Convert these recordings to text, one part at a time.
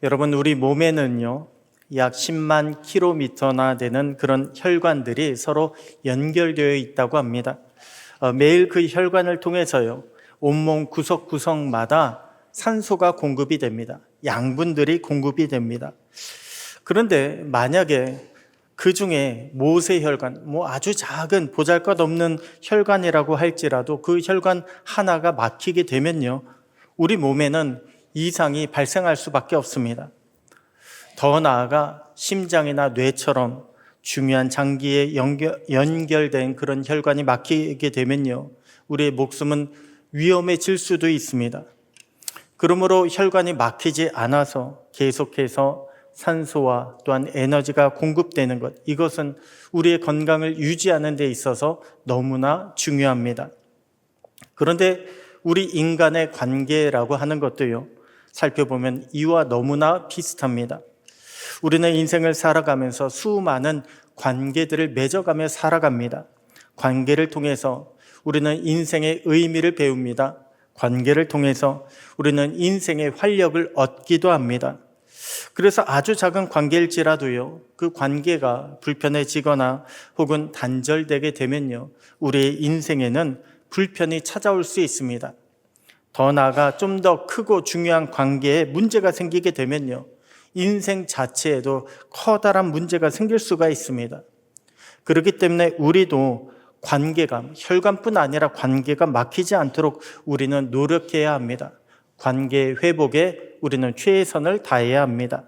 여러분, 우리 몸에는요, 약 10만 킬로미터나 되는 그런 혈관들이 서로 연결되어 있다고 합니다. 매일 그 혈관을 통해서요, 온몸 구석구석마다 산소가 공급이 됩니다. 양분들이 공급이 됩니다. 그런데 만약에 그 중에 모세혈관, 아주 작은 보잘것없는 혈관이라고 할지라도 그 혈관 하나가 막히게 되면요, 우리 몸에는 이상이 발생할 수밖에 없습니다. 더 나아가 심장이나 뇌처럼 중요한 장기에 연결된 그런 혈관이 막히게 되면요, 우리의 목숨은 위험해질 수도 있습니다. 그러므로 혈관이 막히지 않아서 계속해서 산소와 또한 에너지가 공급되는 것, 이것은 우리의 건강을 유지하는 데 있어서 너무나 중요합니다. 그런데 우리 인간의 관계라고 하는 것도요, 살펴보면 이와 너무나 비슷합니다. 우리는 인생을 살아가면서 수많은 관계들을 맺어가며 살아갑니다. 관계를 통해서 우리는 인생의 의미를 배웁니다. 관계를 통해서 우리는 인생의 활력을 얻기도 합니다. 그래서 아주 작은 관계일지라도요, 그 관계가 불편해지거나 혹은 단절되게 되면요, 우리의 인생에는 불편이 찾아올 수 있습니다. 더 나아가 좀 더 크고 중요한 관계에 문제가 생기게 되면요, 인생 자체에도 커다란 문제가 생길 수가 있습니다. 그렇기 때문에 우리도 관계가, 혈관뿐 아니라 관계가 막히지 않도록 우리는 노력해야 합니다. 관계 회복에 우리는 최선을 다해야 합니다.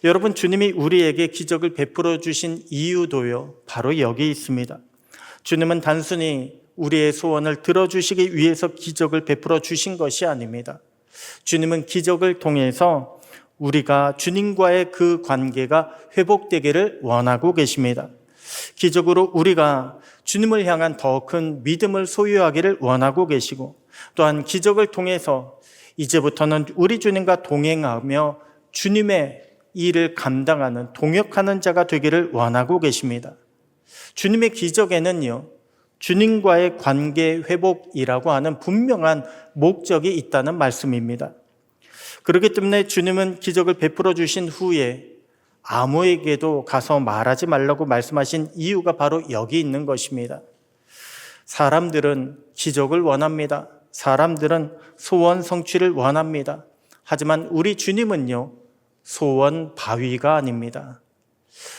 여러분, 주님이 우리에게 기적을 베풀어 주신 이유도요, 바로 여기 있습니다. 주님은 단순히 우리의 소원을 들어주시기 위해서 기적을 베풀어 주신 것이 아닙니다. 주님은 기적을 통해서 우리가 주님과의 그 관계가 회복되기를 원하고 계십니다. 기적으로 우리가 주님을 향한 더 큰 믿음을 소유하기를 원하고 계시고, 또한 기적을 통해서 이제부터는 우리 주님과 동행하며 주님의 일을 감당하는, 동역하는 자가 되기를 원하고 계십니다. 주님의 기적에는요, 주님과의 관계 회복이라고 하는 분명한 목적이 있다는 말씀입니다. 그렇기 때문에 주님은 기적을 베풀어 주신 후에 아무에게도 가서 말하지 말라고 말씀하신 이유가 바로 여기 있는 것입니다. 사람들은 기적을 원합니다. 사람들은 소원 성취를 원합니다. 하지만 우리 주님은요, 소원 바위가 아닙니다.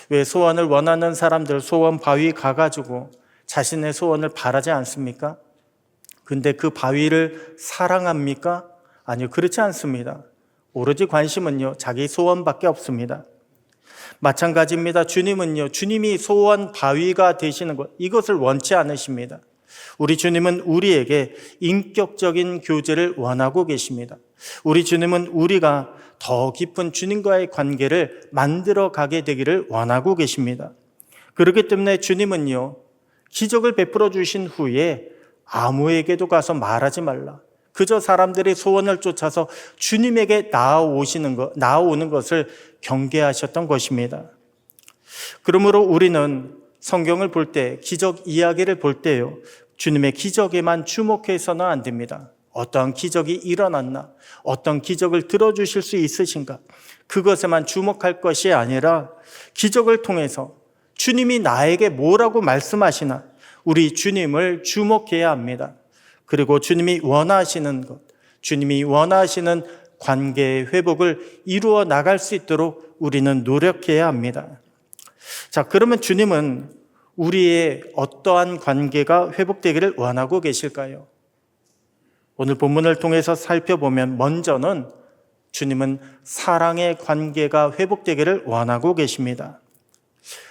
왜 소원을 원하는 사람들 소원 바위 가가지고 자신의 소원을 바라지 않습니까? 근데 그 바위를 사랑합니까? 아니요, 그렇지 않습니다. 오로지 관심은요, 자기 소원밖에 없습니다. 마찬가지입니다. 주님은요, 주님이 소원 바위가 되시는 것, 이것을 원치 않으십니다. 우리 주님은 우리에게 인격적인 교제를 원하고 계십니다. 우리 주님은 우리가 더 깊은 주님과의 관계를 만들어 가게 되기를 원하고 계십니다. 그렇기 때문에 주님은요, 기적을 베풀어 주신 후에 아무에게도 가서 말하지 말라. 그저 사람들의 소원을 쫓아서 주님에게 나아오는 것을 경계하셨던 것입니다. 그러므로 우리는 성경을 볼 때, 기적 이야기를 볼 때요, 주님의 기적에만 주목해서는 안 됩니다. 어떠한 기적이 일어났나? 어떤 기적을 들어주실 수 있으신가? 그것에만 주목할 것이 아니라 기적을 통해서 주님이 나에게 뭐라고 말씀하시나? 우리 주님을 주목해야 합니다. 그리고 주님이 원하시는 것, 주님이 원하시는 관계의 회복을 이루어 나갈 수 있도록 우리는 노력해야 합니다. 자, 그러면 주님은 우리의 어떠한 관계가 회복되기를 원하고 계실까요? 오늘 본문을 통해서 살펴보면 먼저는 주님은 사랑의 관계가 회복되기를 원하고 계십니다.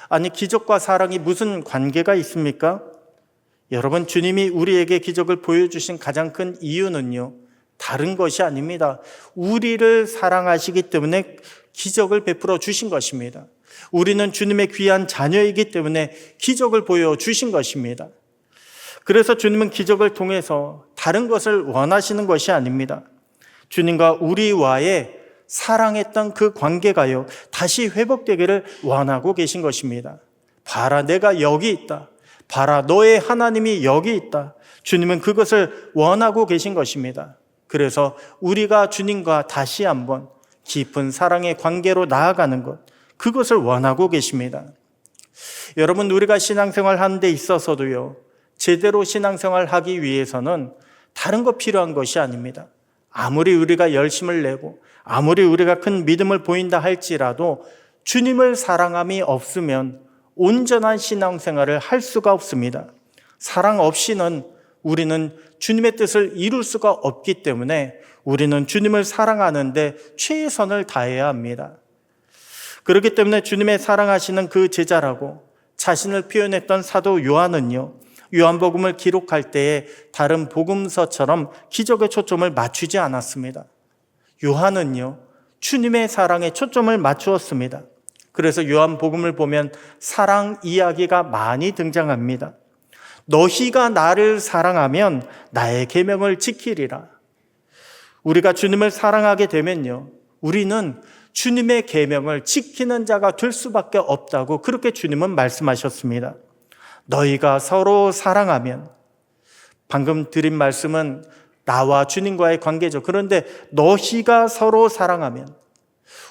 아니, 기적과 사랑이 무슨 관계가 있습니까? 여러분, 주님이 우리에게 기적을 보여주신 가장 큰 이유는요, 다른 것이 아닙니다. 우리를 사랑하시기 때문에 기적을 베풀어 주신 것입니다. 우리는 주님의 귀한 자녀이기 때문에 기적을 보여주신 것입니다. 그래서 주님은 기적을 통해서 다른 것을 원하시는 것이 아닙니다. 주님과 우리와의 사랑했던 그 관계가요, 다시 회복되기를 원하고 계신 것입니다. 봐라, 내가 여기 있다. 봐라, 너의 하나님이 여기 있다. 주님은 그것을 원하고 계신 것입니다. 그래서 우리가 주님과 다시 한번 깊은 사랑의 관계로 나아가는 것, 그것을 원하고 계십니다. 여러분, 우리가 신앙생활 하는 데 있어서도요, 제대로 신앙생활 하기 위해서는 다른 거 필요한 것이 아닙니다. 아무리 우리가 열심을 내고 아무리 우리가 큰 믿음을 보인다 할지라도 주님을 사랑함이 없으면 온전한 신앙생활을 할 수가 없습니다. 사랑 없이는 우리는 주님의 뜻을 이룰 수가 없기 때문에 우리는 주님을 사랑하는데 최선을 다해야 합니다. 그렇기 때문에 주님의 사랑하시는 그 제자라고 자신을 표현했던 사도 요한은요, 요한복음을 기록할 때에 다른 복음서처럼 기적의 초점을 맞추지 않았습니다. 요한은요, 주님의 사랑에 초점을 맞추었습니다. 그래서 요한복음을 보면 사랑 이야기가 많이 등장합니다. 너희가 나를 사랑하면 나의 계명을 지키리라. 우리가 주님을 사랑하게 되면요, 우리는 주님의 계명을 지키는 자가 될 수밖에 없다고 그렇게 주님은 말씀하셨습니다. 너희가 서로 사랑하면, 방금 드린 말씀은 나와 주님과의 관계죠. 그런데 너희가 서로 사랑하면,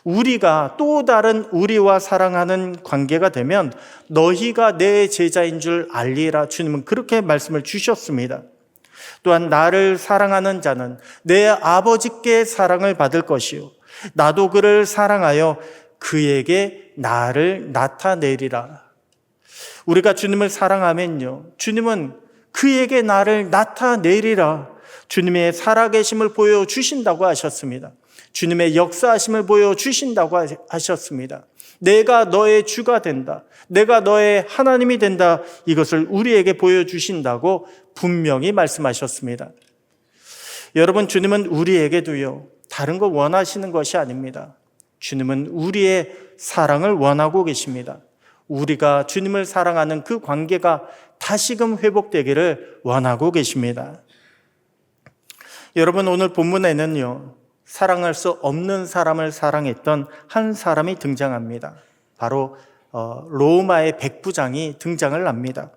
우리가 또 다른 우리와 사랑하는 관계가 되면 너희가 내 제자인 줄 알리라. 주님은 그렇게 말씀을 주셨습니다. 또한 나를 사랑하는 자는 내 아버지께 사랑을 받을 것이요 나도 그를 사랑하여 그에게 나를 나타내리라. 우리가 주님을 사랑하면요, 주님은 그에게 나를 나타내리라. 주님의 살아계심을 보여주신다고 하셨습니다. 주님의 역사하심을 보여주신다고 하셨습니다. 내가 너의 주가 된다, 내가 너의 하나님이 된다, 이것을 우리에게 보여주신다고 분명히 말씀하셨습니다. 여러분, 주님은 우리에게도요, 다른 거 원하시는 것이 아닙니다. 주님은 우리의 사랑을 원하고 계십니다. 우리가 주님을 사랑하는 그 관계가 다시금 회복되기를 원하고 계십니다. 여러분, 오늘 본문에는요, 사랑할 수 없는 사람을 사랑했던 한 사람이 등장합니다. 바로 로마의 백부장이 등장을 합니다.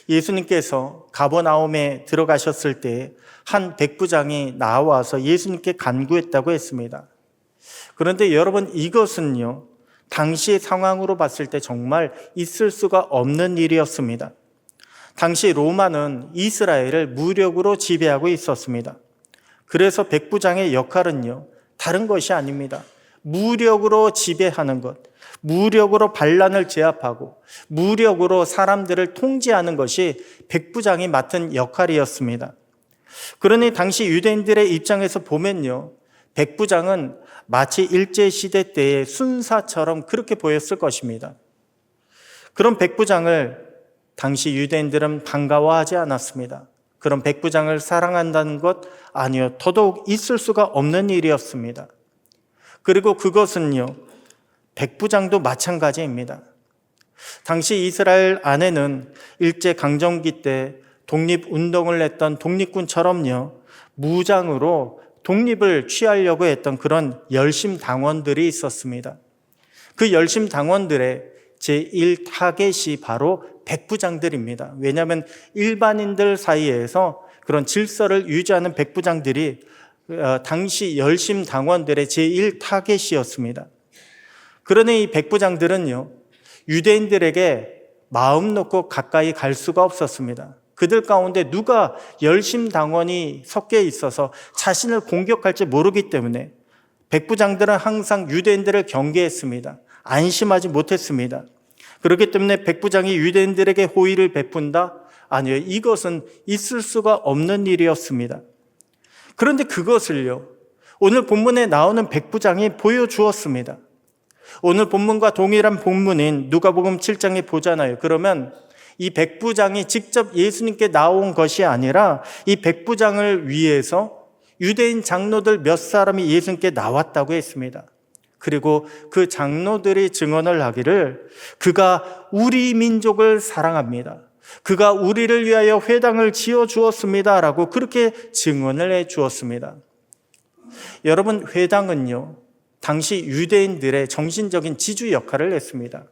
예수님께서 가버나움에 들어가셨을 때 한 백부장이 나와서 예수님께 간구했다고 했습니다. 그런데 여러분, 이것은요, 당시 상황으로 봤을 때 정말 있을 수가 없는 일이었습니다. 당시 로마는 이스라엘을 무력으로 지배하고 있었습니다. 그래서 백부장의 역할은요, 다른 것이 아닙니다. 무력으로 지배하는 것, 무력으로 반란을 제압하고 무력으로 사람들을 통제하는 것이 백부장이 맡은 역할이었습니다. 그러니 당시 유대인들의 입장에서 보면요, 백부장은 마치 일제시대 때의 순사처럼 그렇게 보였을 것입니다. 그런 백부장을 당시 유대인들은 반가워하지 않았습니다. 그런 백부장을 사랑한다는 것, 아니요, 더더욱 있을 수가 없는 일이었습니다. 그리고 그것은요, 백부장도 마찬가지입니다. 당시 이스라엘 안에는 일제강점기 때 독립운동을 했던 독립군처럼요, 무장으로 독립을 취하려고 했던 그런 열심당원들이 있었습니다. 그 열심당원들의 제1타겟이 바로 백부장들입니다. 왜냐하면 일반인들 사이에서 그런 질서를 유지하는 백부장들이 당시 열심당원들의 제1타겟이었습니다. 그러니 이 백부장들은요, 유대인들에게 마음 놓고 가까이 갈 수가 없었습니다. 그들 가운데 누가 열심당원이 섞여 있어서 자신을 공격할지 모르기 때문에 백부장들은 항상 유대인들을 경계했습니다. 안심하지 못했습니다. 그렇기 때문에 백부장이 유대인들에게 호의를 베푼다? 아니요, 이것은 있을 수가 없는 일이었습니다. 그런데 그것을요, 오늘 본문에 나오는 백부장이 보여주었습니다. 오늘 본문과 동일한 본문인 누가복음 7장에 보잖아요. 그러면 이 백부장이 직접 예수님께 나온 것이 아니라 이 백부장을 위해서 유대인 장로들 몇 사람이 예수님께 나왔다고 했습니다. 그리고 그 장로들이 증언을 하기를 그가 우리 민족을 사랑합니다, 그가 우리를 위하여 회당을 지어 주었습니다 라고 그렇게 증언을 해 주었습니다. 여러분, 회당은요, 당시 유대인들의 정신적인 지주 역할을 했습니다.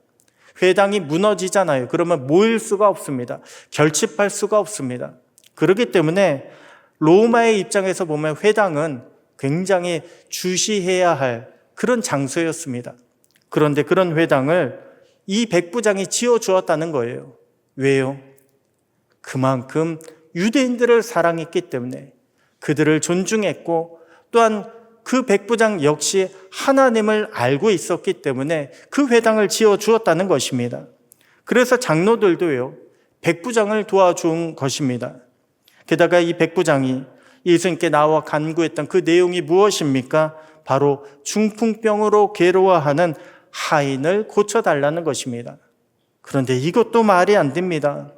회당이 무너지잖아요. 그러면 모일 수가 없습니다. 결집할 수가 없습니다. 그렇기 때문에 로마의 입장에서 보면 회당은 굉장히 주시해야 할 그런 장소였습니다. 그런데 그런 회당을 이 백부장이 지어주었다는 거예요. 왜요? 그만큼 유대인들을 사랑했기 때문에, 그들을 존중했고, 또한 그 백부장 역시 하나님을 알고 있었기 때문에 그 회당을 지어주었다는 것입니다. 그래서 장로들도요, 백부장을 도와준 것입니다. 게다가 이 백부장이 예수님께 나와 간구했던 그 내용이 무엇입니까? 바로 중풍병으로 괴로워하는 하인을 고쳐달라는 것입니다. 그런데 이것도 말이 안 됩니다.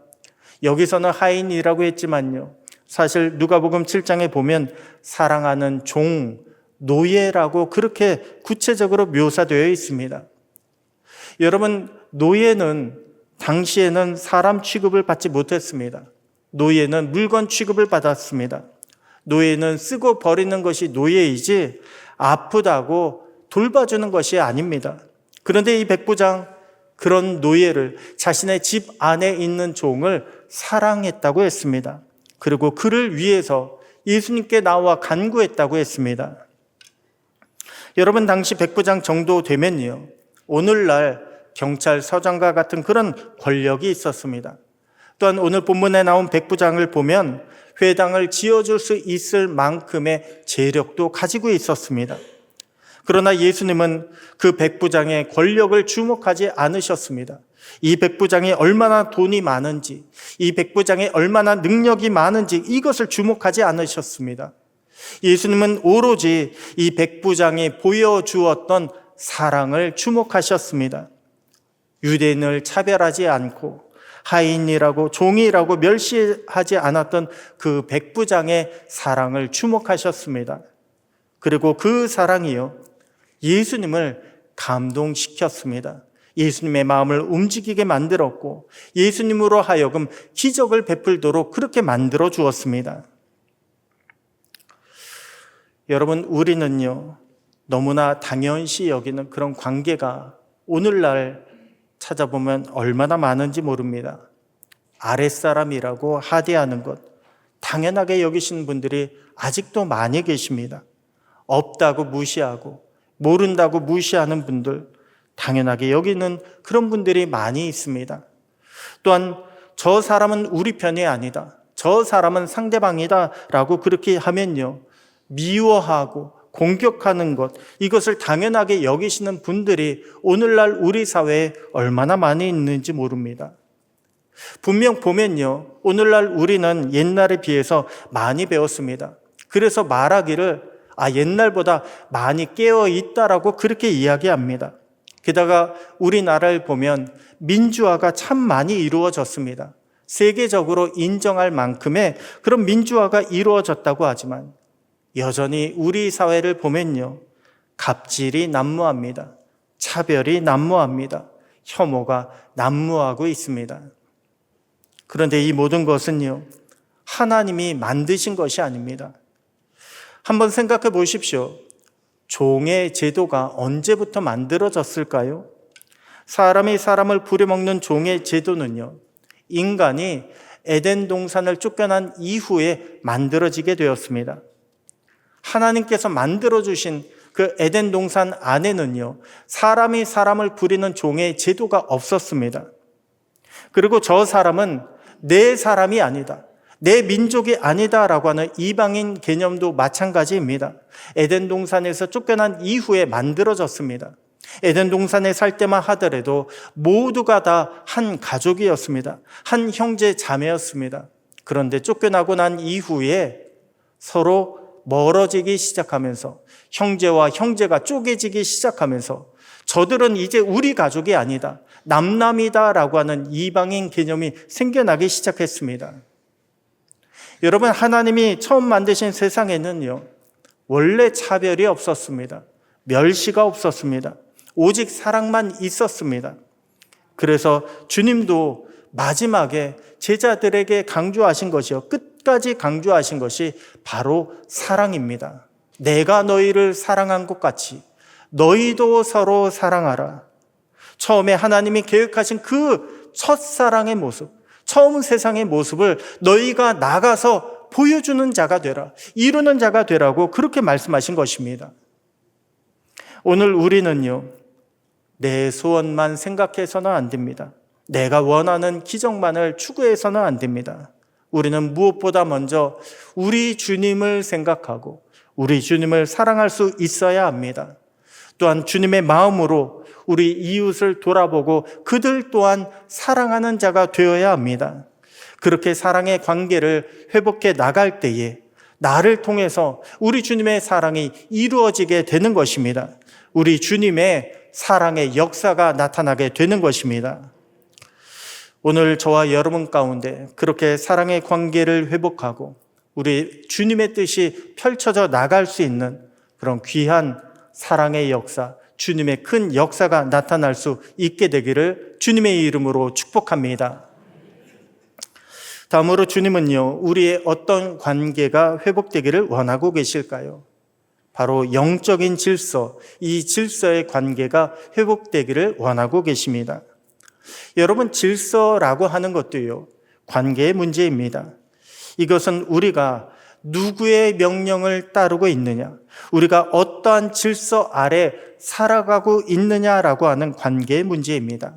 여기서는 하인이라고 했지만요, 사실 누가복음 7장에 보면 사랑하는 종, 노예라고 그렇게 구체적으로 묘사되어 있습니다. 여러분, 노예는 당시에는 사람 취급을 받지 못했습니다. 노예는 물건 취급을 받았습니다. 노예는 쓰고 버리는 것이 노예이지 아프다고 돌봐주는 것이 아닙니다. 그런데 이 백부장, 그런 노예를, 자신의 집 안에 있는 종을 사랑했다고 했습니다. 그리고 그를 위해서 예수님께 나와 간구했다고 했습니다. 여러분, 당시 백부장 정도 되면요, 오늘날 경찰서장과 같은 그런 권력이 있었습니다. 또한 오늘 본문에 나온 백부장을 보면 회당을 지어줄 수 있을 만큼의 재력도 가지고 있었습니다. 그러나 예수님은 그 백부장의 권력을 주목하지 않으셨습니다. 이 백부장이 얼마나 돈이 많은지, 이 백부장이 얼마나 능력이 많은지 이것을 주목하지 않으셨습니다. 예수님은 오로지 이 백부장이 보여주었던 사랑을 주목하셨습니다. 유대인을 차별하지 않고 하인이라고 종이라고 멸시하지 않았던 그 백부장의 사랑을 주목하셨습니다. 그리고 그 사랑이요, 예수님을 감동시켰습니다. 예수님의 마음을 움직이게 만들었고, 예수님으로 하여금 기적을 베풀도록 그렇게 만들어 주었습니다. 여러분, 우리는요, 너무나 당연시 여기는 그런 관계가 오늘날 찾아보면 얼마나 많은지 모릅니다. 아랫사람이라고 하대하는 것, 당연하게 여기시는 분들이 아직도 많이 계십니다. 없다고 무시하고 모른다고 무시하는 분들, 당연하게 여기는 그런 분들이 많이 있습니다. 또한 저 사람은 우리 편이 아니다, 저 사람은 상대방이다 라고 그렇게 하면요, 미워하고 공격하는 것, 이것을 당연하게 여기시는 분들이 오늘날 우리 사회에 얼마나 많이 있는지 모릅니다. 분명 보면요, 오늘날 우리는 옛날에 비해서 많이 배웠습니다. 그래서 말하기를 옛날보다 많이 깨어 있다라고 그렇게 이야기합니다. 게다가 우리나라를 보면 민주화가 참 많이 이루어졌습니다. 세계적으로 인정할 만큼의 그런 민주화가 이루어졌다고 하지만 여전히 우리 사회를 보면요, 갑질이 난무합니다. 차별이 난무합니다. 혐오가 난무하고 있습니다. 그런데 이 모든 것은요, 하나님이 만드신 것이 아닙니다. 한번 생각해 보십시오. 종의 제도가 언제부터 만들어졌을까요? 사람이 사람을 부려먹는 종의 제도는요, 인간이 에덴 동산을 쫓겨난 이후에 만들어지게 되었습니다. 하나님께서 만들어주신 그 에덴 동산 안에는요, 사람이 사람을 부리는 종의 제도가 없었습니다. 그리고 저 사람은 내 사람이 아니다, 내 민족이 아니다라고 하는 이방인 개념도 마찬가지입니다. 에덴 동산에서 쫓겨난 이후에 만들어졌습니다. 에덴 동산에 살 때만 하더라도 모두가 다 한 가족이었습니다. 한 형제 자매였습니다. 그런데 쫓겨나고 난 이후에 서로 멀어지기 시작하면서, 형제와 형제가 쪼개지기 시작하면서 저들은 이제 우리 가족이 아니다, 남남이다라고 하는 이방인 개념이 생겨나기 시작했습니다. 여러분, 하나님이 처음 만드신 세상에는요, 원래 차별이 없었습니다. 멸시가 없었습니다. 오직 사랑만 있었습니다. 그래서 주님도 마지막에 제자들에게 강조하신 것이요, 끝까지 강조하신 것이 바로 사랑입니다. 내가 너희를 사랑한 것 같이 너희도 서로 사랑하라. 처음에 하나님이 계획하신 그 첫사랑의 모습, 처음 세상의 모습을 너희가 나가서 보여주는 자가 되라, 이루는 자가 되라고 그렇게 말씀하신 것입니다. 오늘 우리는요, 내 소원만 생각해서는 안 됩니다. 내가 원하는 기적만을 추구해서는 안 됩니다. 우리는 무엇보다 먼저 우리 주님을 생각하고 우리 주님을 사랑할 수 있어야 합니다. 또한 주님의 마음으로 우리 이웃을 돌아보고 그들 또한 사랑하는 자가 되어야 합니다. 그렇게 사랑의 관계를 회복해 나갈 때에 나를 통해서 우리 주님의 사랑이 이루어지게 되는 것입니다. 우리 주님의 사랑의 역사가 나타나게 되는 것입니다. 오늘 저와 여러분 가운데 그렇게 사랑의 관계를 회복하고 우리 주님의 뜻이 펼쳐져 나갈 수 있는 그런 귀한 사랑의 역사, 주님의 큰 역사가 나타날 수 있게 되기를 주님의 이름으로 축복합니다. 다음으로 주님은요, 우리의 어떤 관계가 회복되기를 원하고 계실까요? 바로 영적인 질서, 이 질서의 관계가 회복되기를 원하고 계십니다. 여러분, 질서라고 하는 것도요, 관계의 문제입니다. 이것은 우리가 누구의 명령을 따르고 있느냐, 우리가 어떠한 질서 아래 살아가고 있느냐라고 하는 관계의 문제입니다.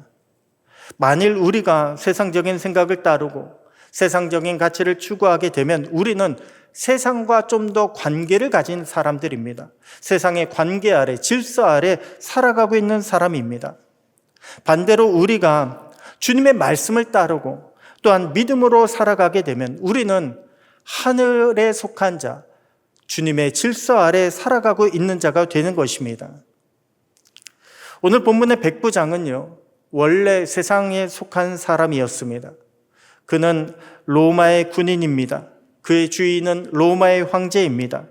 만일 우리가 세상적인 생각을 따르고 세상적인 가치를 추구하게 되면 우리는 세상과 좀 더 관계를 가진 사람들입니다. 세상의 관계 아래, 질서 아래 살아가고 있는 사람입니다. 반대로 우리가 주님의 말씀을 따르고 또한 믿음으로 살아가게 되면 우리는 하늘에 속한 자, 주님의 질서 아래 살아가고 있는 자가 되는 것입니다. 오늘 본문의 백부장은요, 원래 세상에 속한 사람이었습니다. 그는 로마의 군인입니다. 그의 주인은 로마의 황제입니다.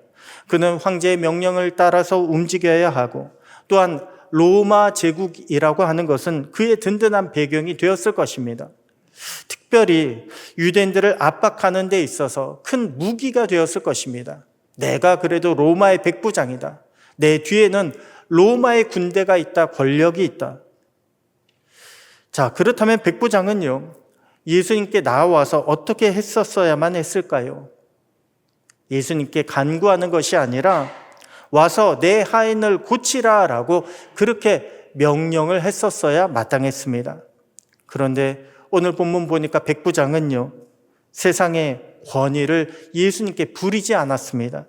그는 황제의 명령을 따라서 움직여야 하고 또한 로마 제국이라고 하는 것은 그의 든든한 배경이 되었을 것입니다. 특별히 유대인들을 압박하는 데 있어서 큰 무기가 되었을 것입니다. 내가 그래도 로마의 백부장이다. 내 뒤에는 로마의 군대가 있다. 권력이 있다. 자, 그렇다면 백부장은요, 예수님께 나와서 어떻게 했었어야만 했을까요? 예수님께 간구하는 것이 아니라 와서 내 하인을 고치라라고 그렇게 명령을 했었어야 마땅했습니다. 그런데 오늘 본문 보니까 백부장은요, 세상의 권위를 예수님께 부리지 않았습니다.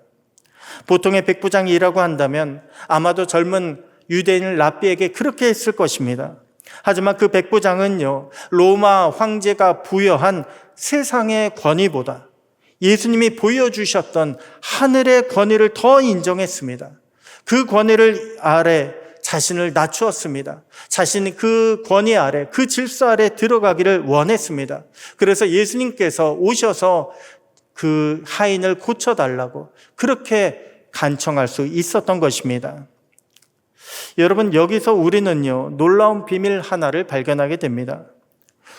보통의 백부장이라고 한다면 아마도 젊은 유대인 랍비에게 그렇게 했을 것입니다. 하지만 그 백부장은요, 로마 황제가 부여한 세상의 권위보다 예수님이 보여주셨던 하늘의 권위를 더 인정했습니다. 그 권위를 아래 자신을 낮추었습니다. 자신이 그 권위 아래, 그 질서 아래 들어가기를 원했습니다. 그래서 예수님께서 오셔서 그 하인을 고쳐달라고 그렇게 간청할 수 있었던 것입니다. 여러분, 여기서 우리는요, 놀라운 비밀 하나를 발견하게 됩니다.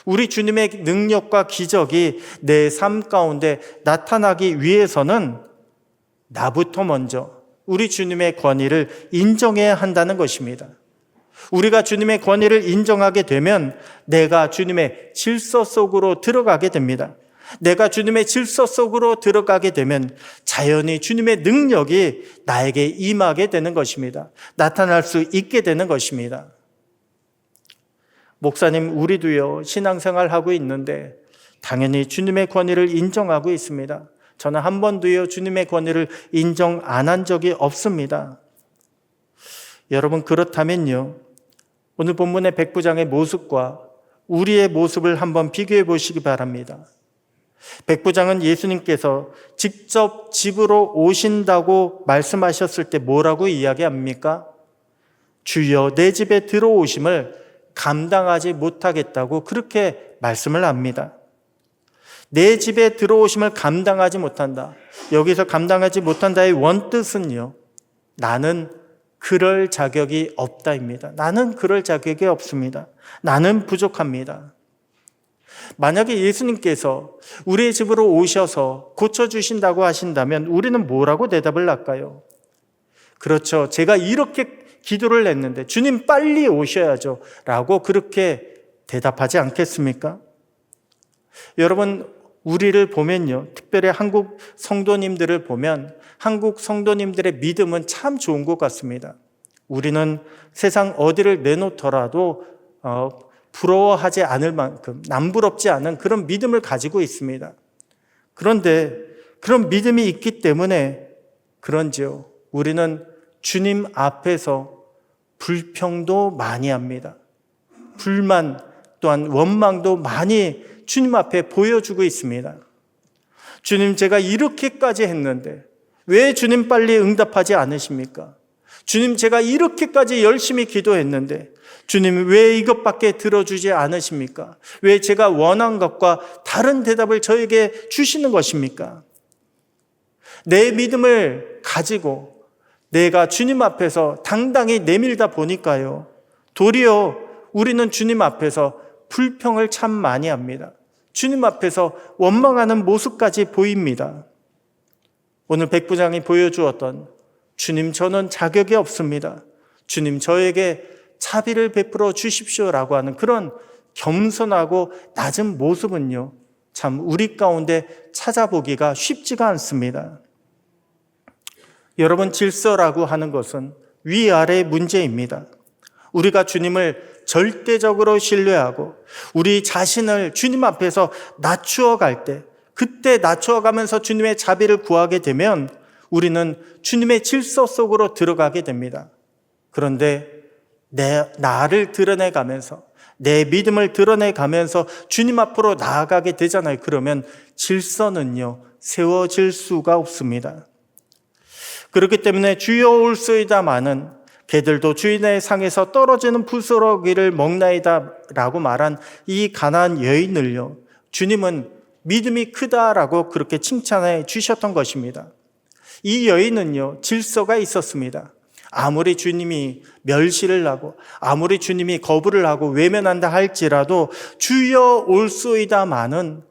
우리 주님의 능력과 기적이 내 삶 가운데 나타나기 위해서는 나부터 먼저 우리 주님의 권위를 인정해야 한다는 것입니다. 우리가 주님의 권위를 인정하게 되면 내가 주님의 질서 속으로 들어가게 됩니다. 내가 주님의 질서 속으로 들어가게 되면 자연히 주님의 능력이 나에게 임하게 되는 것입니다. 나타날 수 있게 되는 것입니다. 목사님, 우리도요, 신앙생활 하고 있는데 당연히 주님의 권위를 인정하고 있습니다. 저는 한 번도요, 주님의 권위를 인정 안 한 적이 없습니다. 여러분, 그렇다면요, 오늘 본문의 백부장의 모습과 우리의 모습을 한번 비교해 보시기 바랍니다. 백부장은 예수님께서 직접 집으로 오신다고 말씀하셨을 때 뭐라고 이야기합니까? 주여, 내 집에 들어오심을 감당하지 못하겠다고 그렇게 말씀을 합니다. 내 집에 들어오심을 감당하지 못한다. 여기서 감당하지 못한다의 원뜻은요, 나는 그럴 자격이 없다입니다. 나는 그럴 자격이 없습니다. 나는 부족합니다. 만약에 예수님께서 우리의 집으로 오셔서 고쳐주신다고 하신다면 우리는 뭐라고 대답을 할까요? 그렇죠. 제가 이렇게 기도를 했는데 주님 빨리 오셔야죠 라고 그렇게 대답하지 않겠습니까? 여러분, 우리를 보면요, 특별히 한국 성도님들을 보면 한국 성도님들의 믿음은 참 좋은 것 같습니다. 우리는 세상 어디를 내놓더라도 부러워하지 않을 만큼 남부럽지 않은 그런 믿음을 가지고 있습니다. 그런데 그런 믿음이 있기 때문에 그런지요, 우리는 주님 앞에서 불평도 많이 합니다. 불만 또한 원망도 많이 주님 앞에 보여주고 있습니다. 주님, 제가 이렇게까지 했는데 왜 주님 빨리 응답하지 않으십니까? 주님, 제가 이렇게까지 열심히 기도했는데 주님 왜 이것밖에 들어주지 않으십니까? 왜 제가 원한 것과 다른 대답을 저에게 주시는 것입니까? 내 믿음을 가지고 내가 주님 앞에서 당당히 내밀다 보니까요, 도리어 우리는 주님 앞에서 불평을 참 많이 합니다. 주님 앞에서 원망하는 모습까지 보입니다. 오늘 백부장이 보여주었던 주님, 저는 자격이 없습니다. 주님, 저에게 자비를 베풀어 주십시오라고 하는 그런 겸손하고 낮은 모습은요, 참 우리 가운데 찾아보기가 쉽지가 않습니다. 여러분, 질서라고 하는 것은 위아래 문제입니다. 우리가 주님을 절대적으로 신뢰하고 우리 자신을 주님 앞에서 낮추어 갈 때, 그때 낮추어 가면서 주님의 자비를 구하게 되면 우리는 주님의 질서 속으로 들어가게 됩니다. 그런데 나를 드러내가면서, 내 믿음을 드러내가면서 주님 앞으로 나아가게 되잖아요. 그러면 질서는요, 세워질 수가 없습니다. 그렇기 때문에 주여 올소이다마는 개들도 주인의 상에서 떨어지는 부스러기를 먹나이다 라고 말한 이 가나안 여인을요, 주님은 믿음이 크다라고 그렇게 칭찬해 주셨던 것입니다. 이 여인은요, 질서가 있었습니다. 아무리 주님이 멸시를 하고 아무리 주님이 거부를 하고 외면한다 할지라도 주여 올소이다마는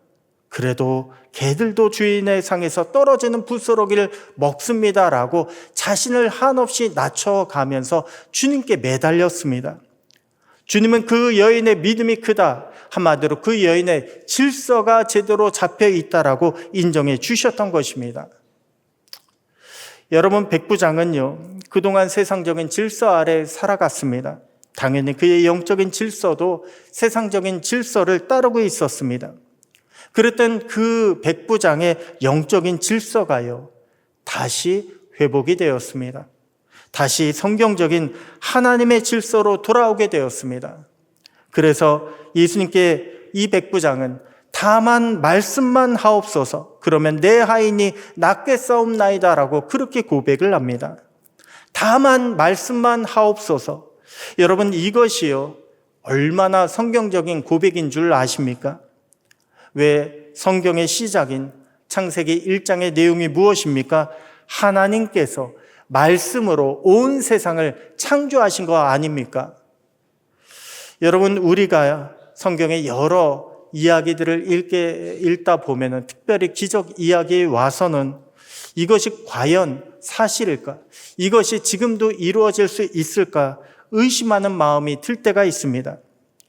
그래도 개들도 주인의 상에서 떨어지는 부스러기를 먹습니다라고 자신을 한없이 낮춰가면서 주님께 매달렸습니다. 주님은 그 여인의 믿음이 크다, 한마디로 그 여인의 질서가 제대로 잡혀 있다라고 인정해 주셨던 것입니다. 여러분, 백부장은요, 그동안 세상적인 질서 아래 살아갔습니다. 당연히 그의 영적인 질서도 세상적인 질서를 따르고 있었습니다. 그랬던 그 백부장의 영적인 질서가요, 다시 회복이 되었습니다. 다시 성경적인 하나님의 질서로 돌아오게 되었습니다. 그래서 예수님께 이 백부장은 다만 말씀만 하옵소서, 그러면 내 하인이 낫게 싸움나이다라고 그렇게 고백을 합니다. 다만 말씀만 하옵소서. 여러분, 이것이요, 얼마나 성경적인 고백인 줄 아십니까? 왜 성경의 시작인 창세기 1장의 내용이 무엇입니까? 하나님께서 말씀으로 온 세상을 창조하신 거 아닙니까? 여러분, 우리가 성경의 여러 이야기들을 읽다 보면은, 특별히 기적 이야기에 와서는 이것이 과연 사실일까? 이것이 지금도 이루어질 수 있을까? 의심하는 마음이 들 때가 있습니다.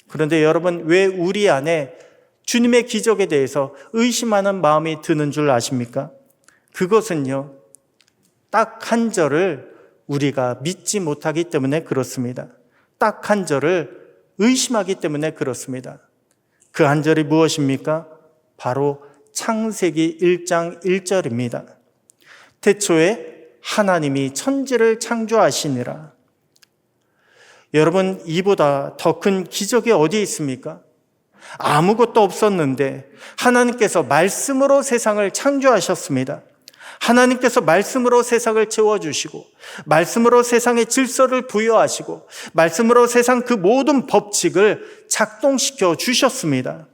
그런데 여러분, 왜 우리 안에 주님의 기적에 대해서 의심하는 마음이 드는 줄 아십니까? 그것은요, 딱 한 절을 우리가 믿지 못하기 때문에 그렇습니다. 딱 한 절을 의심하기 때문에 그렇습니다. 그 한 절이 무엇입니까? 바로 창세기 1장 1절입니다. 태초에 하나님이 천지를 창조하시니라. 여러분, 이보다 더 큰 기적이 어디 있습니까? 아무것도 없었는데 하나님께서 말씀으로 세상을 창조하셨습니다. 하나님께서 말씀으로 세상을 채워주시고, 말씀으로 세상의 질서를 부여하시고, 말씀으로 세상 그 모든 법칙을 작동시켜 주셨습니다.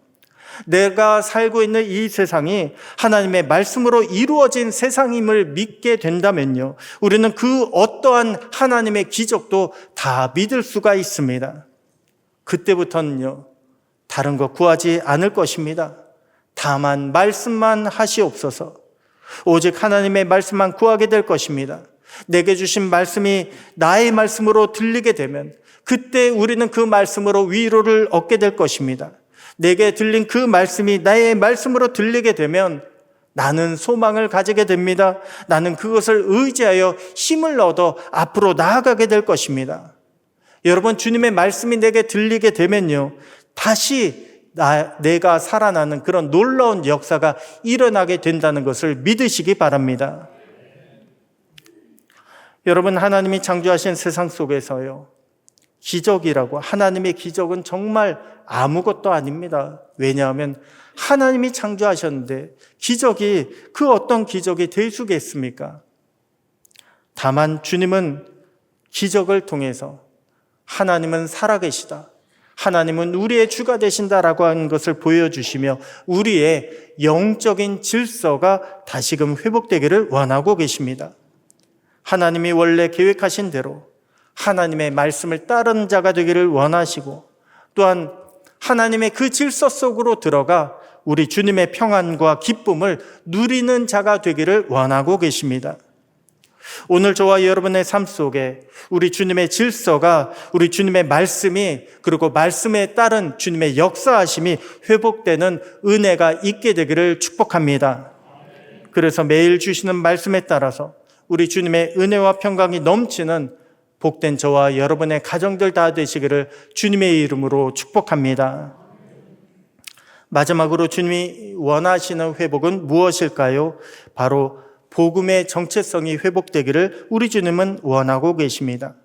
내가 살고 있는 이 세상이 하나님의 말씀으로 이루어진 세상임을 믿게 된다면요, 우리는 그 어떠한 하나님의 기적도 다 믿을 수가 있습니다. 그때부터는요, 다른 것 구하지 않을 것입니다. 다만 말씀만 하시옵소서. 오직 하나님의 말씀만 구하게 될 것입니다. 내게 주신 말씀이 나의 말씀으로 들리게 되면 그때 우리는 그 말씀으로 위로를 얻게 될 것입니다. 내게 들린 그 말씀이 나의 말씀으로 들리게 되면 나는 소망을 가지게 됩니다. 나는 그것을 의지하여 힘을 얻어 앞으로 나아가게 될 것입니다. 여러분, 주님의 말씀이 내게 들리게 되면요, 다시 내가 살아나는 그런 놀라운 역사가 일어나게 된다는 것을 믿으시기 바랍니다. 여러분, 하나님이 창조하신 세상 속에서요, 기적이라고, 하나님의 기적은 정말 아무것도 아닙니다. 왜냐하면 하나님이 창조하셨는데 기적이, 그 어떤 기적이 될 수겠습니까? 다만 주님은 기적을 통해서 하나님은 살아계시다, 하나님은 우리의 주가 되신다라고 하는 것을 보여주시며 우리의 영적인 질서가 다시금 회복되기를 원하고 계십니다. 하나님이 원래 계획하신 대로 하나님의 말씀을 따르는 자가 되기를 원하시고, 또한 하나님의 그 질서 속으로 들어가 우리 주님의 평안과 기쁨을 누리는 자가 되기를 원하고 계십니다. 오늘 저와 여러분의 삶 속에 우리 주님의 질서가, 우리 주님의 말씀이, 그리고 말씀에 따른 주님의 역사하심이 회복되는 은혜가 있게 되기를 축복합니다. 그래서 매일 주시는 말씀에 따라서 우리 주님의 은혜와 평강이 넘치는 복된 저와 여러분의 가정들 다 되시기를 주님의 이름으로 축복합니다. 마지막으로 주님이 원하시는 회복은 무엇일까요? 바로 복음의 정체성이 회복되기를 우리 주님은 원하고 계십니다.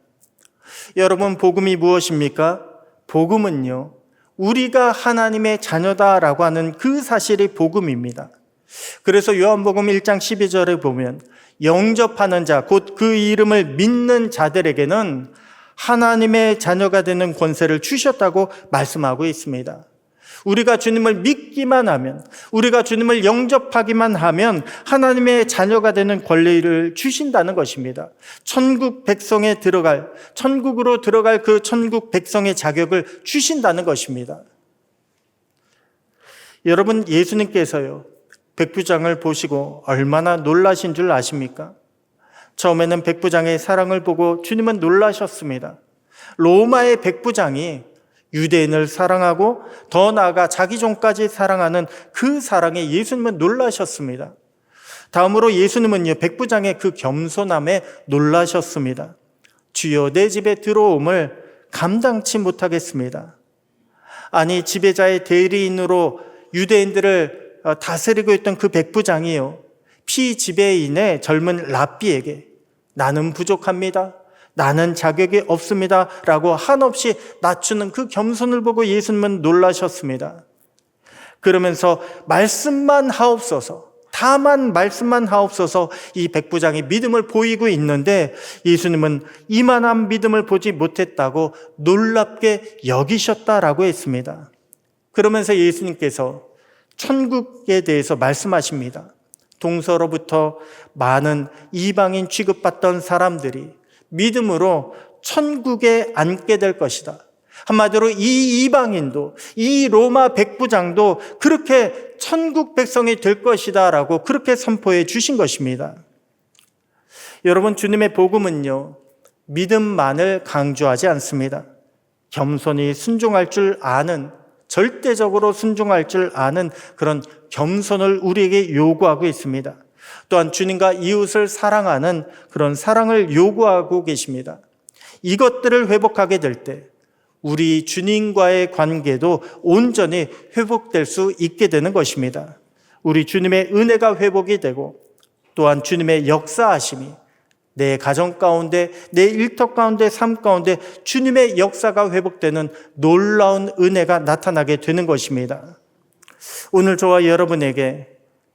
여러분, 복음이 무엇입니까? 복음은요, 우리가 하나님의 자녀다라고 하는 그 사실이 복음입니다. 그래서 요한복음 1장 12절에 보면 영접하는 자, 곧 그 이름을 믿는 자들에게는 하나님의 자녀가 되는 권세를 주셨다고 말씀하고 있습니다. 우리가 주님을 믿기만 하면, 우리가 주님을 영접하기만 하면 하나님의 자녀가 되는 권리를 주신다는 것입니다. 천국 백성에 들어갈, 천국으로 들어갈 그 천국 백성의 자격을 주신다는 것입니다. 여러분, 예수님께서요, 백부장을 보시고 얼마나 놀라신 줄 아십니까? 처음에는 백부장의 사랑을 보고 주님은 놀라셨습니다. 로마의 백부장이 유대인을 사랑하고 더 나아가 자기 종까지 사랑하는 그 사랑에 예수님은 놀라셨습니다. 다음으로 예수님은요, 백부장의 그 겸손함에 놀라셨습니다. 주여, 내 집에 들어옴을 감당치 못하겠습니다. 아니, 지배자의 대리인으로 유대인들을 다스리고 있던 그 백부장이요, 피지배인의 젊은 랍비에게 나는 부족합니다, 나는 자격이 없습니다 라고 한없이 낮추는 그 겸손을 보고 예수님은 놀라셨습니다. 그러면서 말씀만 하옵소서, 다만 말씀만 하옵소서, 이 백부장이 믿음을 보이고 있는데 예수님은 이만한 믿음을 보지 못했다고 놀랍게 여기셨다라고 했습니다. 그러면서 예수님께서 천국에 대해서 말씀하십니다. 동서로부터 많은 이방인 취급받던 사람들이 믿음으로 천국에 앉게 될 것이다. 한마디로 이 이방인도, 이 로마 백부장도 그렇게 천국 백성이 될 것이다 라고 그렇게 선포해 주신 것입니다. 여러분, 주님의 복음은요, 믿음만을 강조하지 않습니다. 겸손히 순종할 줄 아는, 절대적으로 순종할 줄 아는 그런 겸손을 우리에게 요구하고 있습니다. 또한 주님과 이웃을 사랑하는 그런 사랑을 요구하고 계십니다. 이것들을 회복하게 될 때 우리 주님과의 관계도 온전히 회복될 수 있게 되는 것입니다. 우리 주님의 은혜가 회복이 되고, 또한 주님의 역사하심이 내 가정 가운데, 내 일터 가운데, 삶 가운데 주님의 역사가 회복되는 놀라운 은혜가 나타나게 되는 것입니다. 오늘 저와 여러분에게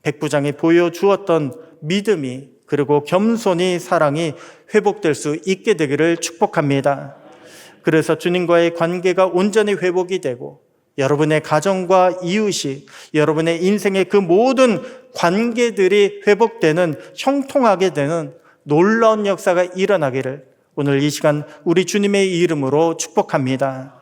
백부장이 보여주었던 믿음이, 그리고 겸손히 사랑이 회복될 수 있게 되기를 축복합니다. 그래서 주님과의 관계가 온전히 회복이 되고 여러분의 가정과 이웃이, 여러분의 인생의 그 모든 관계들이 회복되는, 형통하게 되는 놀라운 역사가 일어나기를 오늘 이 시간 우리 주님의 이름으로 축복합니다.